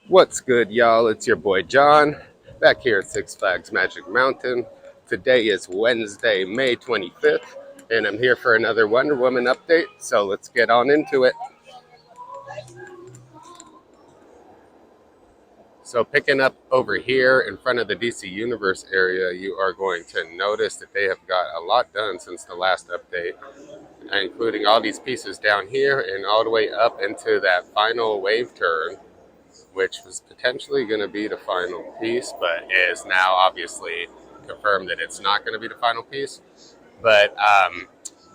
What's good, y'all? It's your boy John, back here at Six Flags Magic Mountain. Today is Wednesday, May 25th, and I'm here for another Wonder Woman update, so let's get on into it. So picking up over here in front of the DC Universe area, you are going to notice that they have got a lot done since the last update, including all these pieces down here and all the way up into that final wave turn, which was potentially going to be the final piece, but is now obviously confirmed that it's not going to be the final piece. But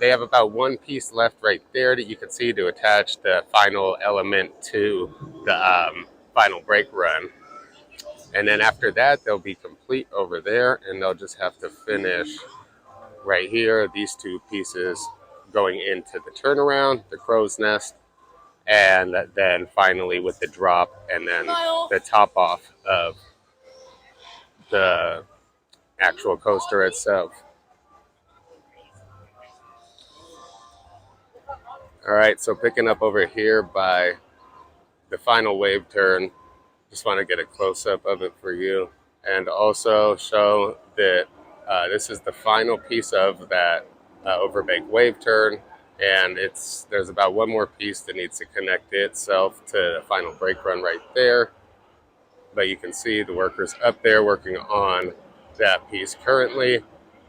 they have about one piece left right there that you can see to attach the final element to the final brake run. And then after that, they'll be complete over there, and they'll just have to finish right here, these two pieces going into the turnaround, the crow's nest, and then finally with the drop and then the top off of the actual coaster itself. All right, so picking up over here by the final wave turn, just want to get a close-up of it for you and also show that this is the final piece of that overbank wave turn. And there's about one more piece that needs to connect itself to the final brake run right there. But you can see the workers up there working on that piece currently.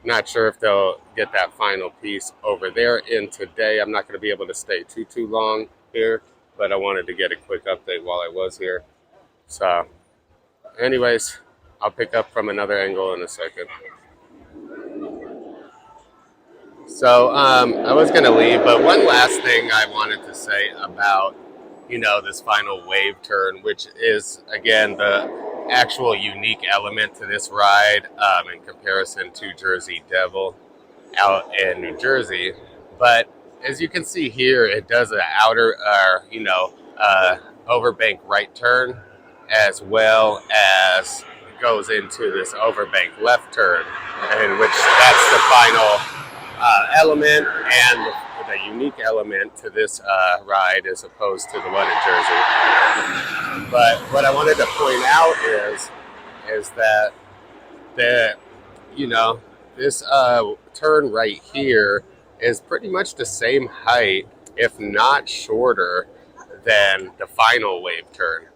Not sure if they'll get that final piece over there in today. I'm not going to be able to stay too long here, but I wanted to get a quick update while I was here. So anyways, I'll pick up from another angle in a second. So I was going to leave, but one last thing I wanted to say about, this final wave turn, which is, again, the actual unique element to this ride in comparison to Jersey Devil out in New Jersey. But as you can see here, it does an outer, overbank right turn, as well as goes into this overbank left turn, in which that's the final element and the unique element to this ride as opposed to the one in Jersey. But what I wanted to point out is that this turn right here is pretty much the same height, if not shorter, than the final wave turn,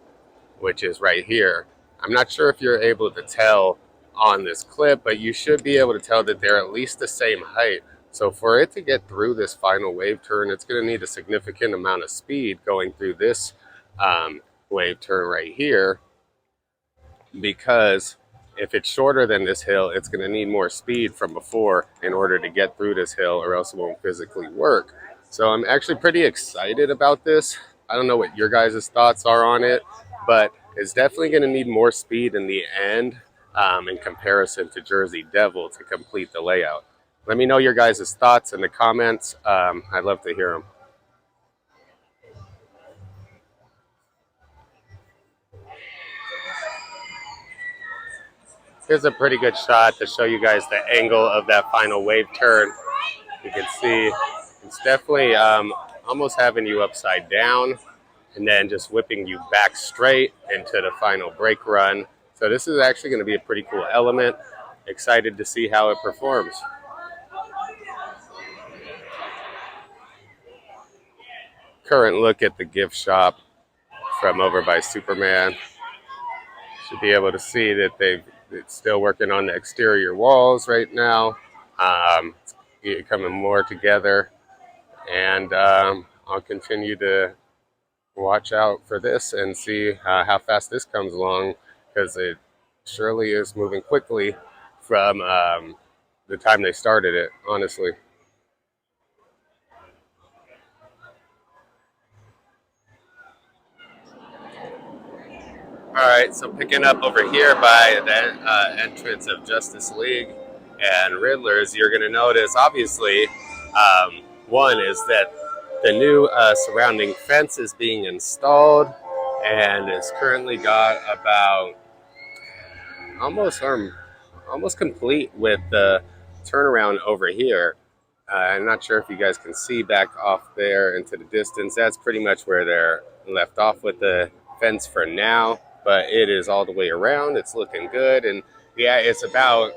which is right here. I'm not sure if you're able to tell on this clip, but you should be able to tell that they're at least the same height. So for it to get through this final wave turn, it's going to need a significant amount of speed going through this wave turn right here, because if it's shorter than this hill, it's going to need more speed from before in order to get through this hill, or else it won't physically work. So I'm actually pretty excited about this. I don't know what your guys' thoughts are on it, but it's definitely going to need more speed in the end in comparison to Jersey Devil to complete the layout. Let me know your guys' thoughts in the comments. I'd love to hear them. Here's a pretty good shot to show you guys the angle of that final wave turn. You can see it's definitely almost having you upside down and then just whipping you back straight into the final brake run. So this is actually going to be a pretty cool element. Excited to see how it performs. Current look at the gift shop from over by Superman. Should be able to see that it's still working on the exterior walls right now. It's coming more together, and I'll continue to watch out for this and see how fast this comes along, because it surely is moving quickly from the time they started it, honestly. All right, so picking up over here by the entrance of Justice League and Riddlers, you're going to notice, obviously, one is that the new surrounding fence is being installed, and it's currently got about almost complete with the turnaround over here. I'm not sure if you guys can see back off there into the distance. That's pretty much where they're left off with the fence for now, but it is all the way around. It's looking good. And yeah, it's about,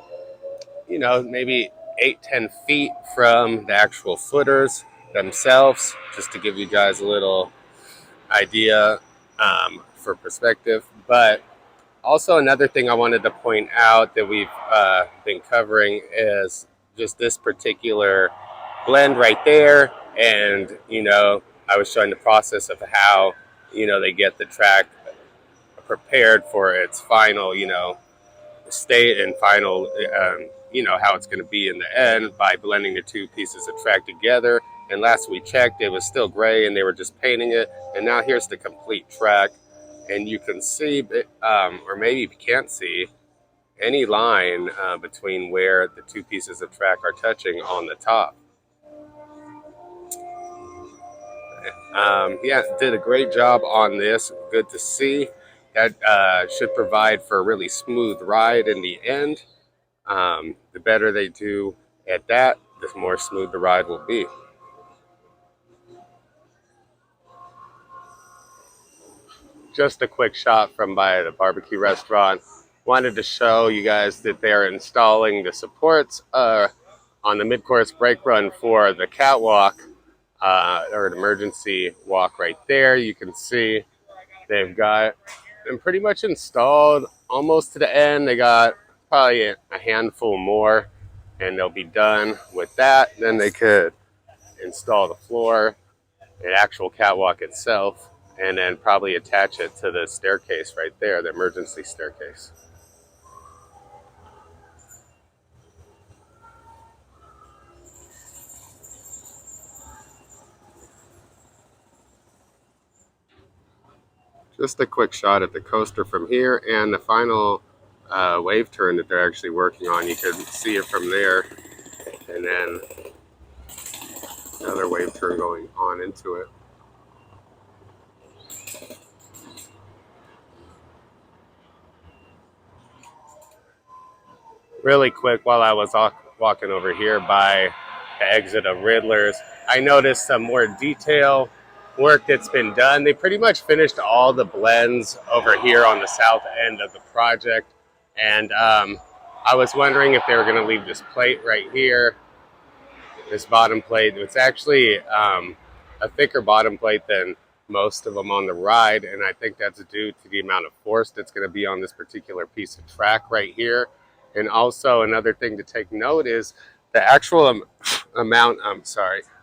maybe 8-10 feet from the actual footers themselves, just to give you guys a little idea for perspective. But also, another thing I wanted to point out that we've been covering is just this particular blend right there. And, I was showing the process of how, they get the track prepared for its final, state and final, how it's going to be in the end by blending the two pieces of track together. And last we checked, it was still gray and they were just painting it. And now here's the complete track. And you can see, or maybe you can't see, any line between where the two pieces of track are touching on the top. Yeah, did a great job on this. Good to see. That should provide for a really smooth ride in the end. The better they do at that, the more smooth the ride will be. Just a quick shot from by the barbecue restaurant. Wanted to show you guys that they're installing the supports on the mid-course brake run for the catwalk or an emergency walk right there. You can see they've got them pretty much installed almost to the end. They got probably a handful more and they'll be done with that. Then they could install the floor, the actual catwalk itself, and then probably attach it to the staircase right there, the emergency staircase. Just a quick shot at the coaster from here and the final wave turn that they're actually working on. You can see it from there, and then another wave turn going on into it. Really quick, while I was walking over here by the exit of Riddler's, I noticed some more detail work that's been done. They pretty much finished all the blends over here on the south end of the project. And I was wondering if they were going to leave this plate right here, this bottom plate. It's actually a thicker bottom plate than most of them on the ride. And I think that's due to the amount of force that's going to be on this particular piece of track right here. And also another thing to take note is the actual amount,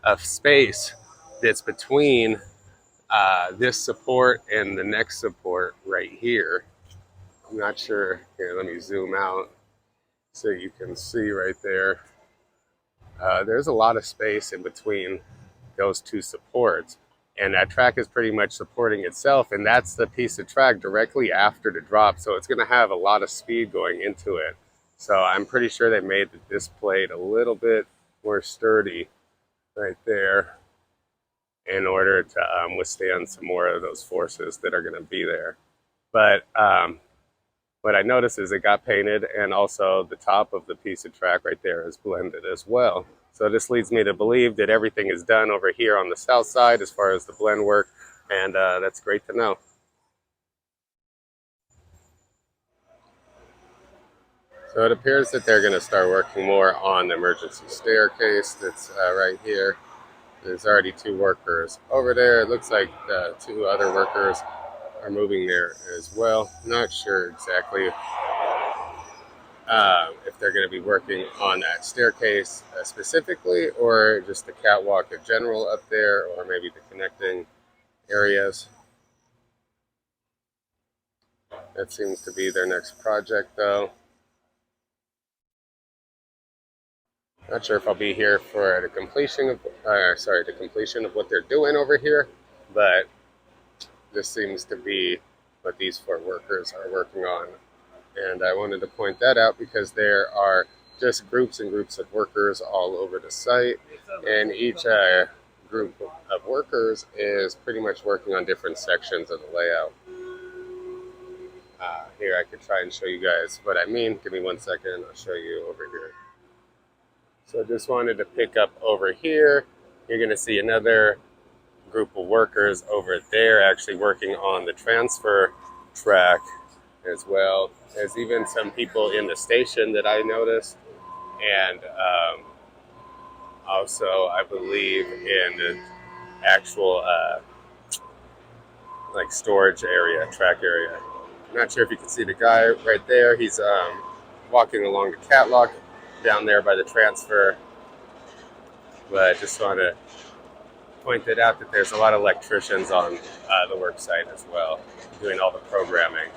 of space that's between this support and the next support right here. I'm not sure. Here, let me zoom out so you can see right there. There's a lot of space in between those two supports. And that track is pretty much supporting itself. And that's the piece of track directly after the drop. So it's going to have a lot of speed going into it. So I'm pretty sure they made this plate a little bit more sturdy right there in order to withstand some more of those forces that are going to be there. But what I noticed is it got painted, and also the top of the piece of track right there is blended as well. So this leads me to believe that everything is done over here on the south side as far as the blend work, and that's great to know. So it appears that they're going to start working more on the emergency staircase that's right here. There's already 2 workers over there. It looks like 2 other workers are moving there as well. Not sure exactly if they're going to be working on that staircase specifically, or just the catwalk in general up there, or maybe the connecting areas. That seems to be their next project, though. Not sure if I'll be here for the completion of, the completion of what they're doing over here, but this seems to be what these 4 workers are working on. And I wanted to point that out because there are just groups and groups of workers all over the site, and each group of workers is pretty much working on different sections of the layout. Here I could try and show you guys what I mean. Give me 1 second, I'll show you over here. So just wanted to pick up over here. You're going to see another group of workers over there actually working on the transfer track as well. There's even some people in the station that I noticed, and also I believe in the actual like storage area, track area. I'm not sure if you can see the guy right there. He's walking along the catwalk down there by the transfer, but I just want to pointed out that there's a lot of electricians on the work site as well, doing all the programming.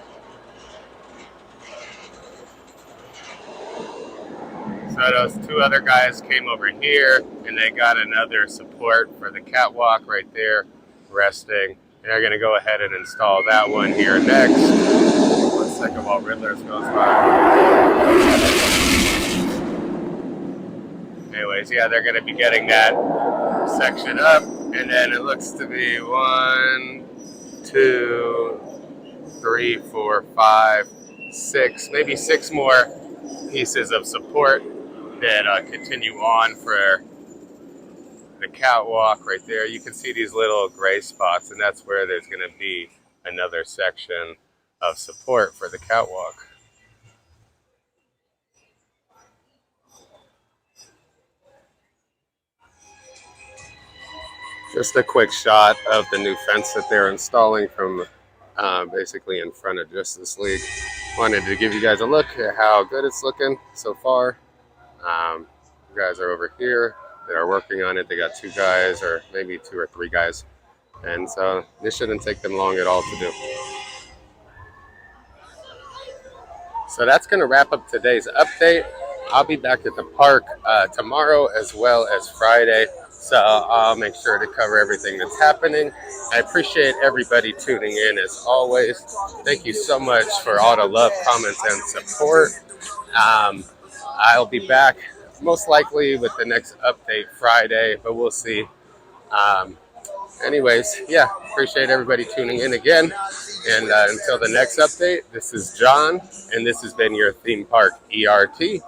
So those two other guys came over here, and they got another support for the catwalk right there, resting. And they're going to go ahead and install that one here next. 1 second while Riddlers goes by. Anyways, yeah, they're going to be getting that section up, and then it looks to be 1, 2, 3, 4, 5, 6, maybe 6 more pieces of support that continue on for the catwalk right there. You can see these little gray spots, and that's where there's going to be another section of support for the catwalk. Just a quick shot of the new fence that they're installing from basically in front of Justice League. Wanted to give you guys a look at how good it's looking so far. You guys are over here that are working on it. They got 2 guys, or maybe 2 or 3 guys. And so this shouldn't take them long at all to do. So that's going to wrap up today's update. I'll be back at the park tomorrow as well as Friday. So I'll make sure to cover everything that's happening. I appreciate everybody tuning in as always. Thank you so much for all the love, comments, and support. I'll be back most likely with the next update Friday, but we'll see. Anyways, yeah, appreciate everybody tuning in again. And until the next update, this is John, and this has been your theme park ERT.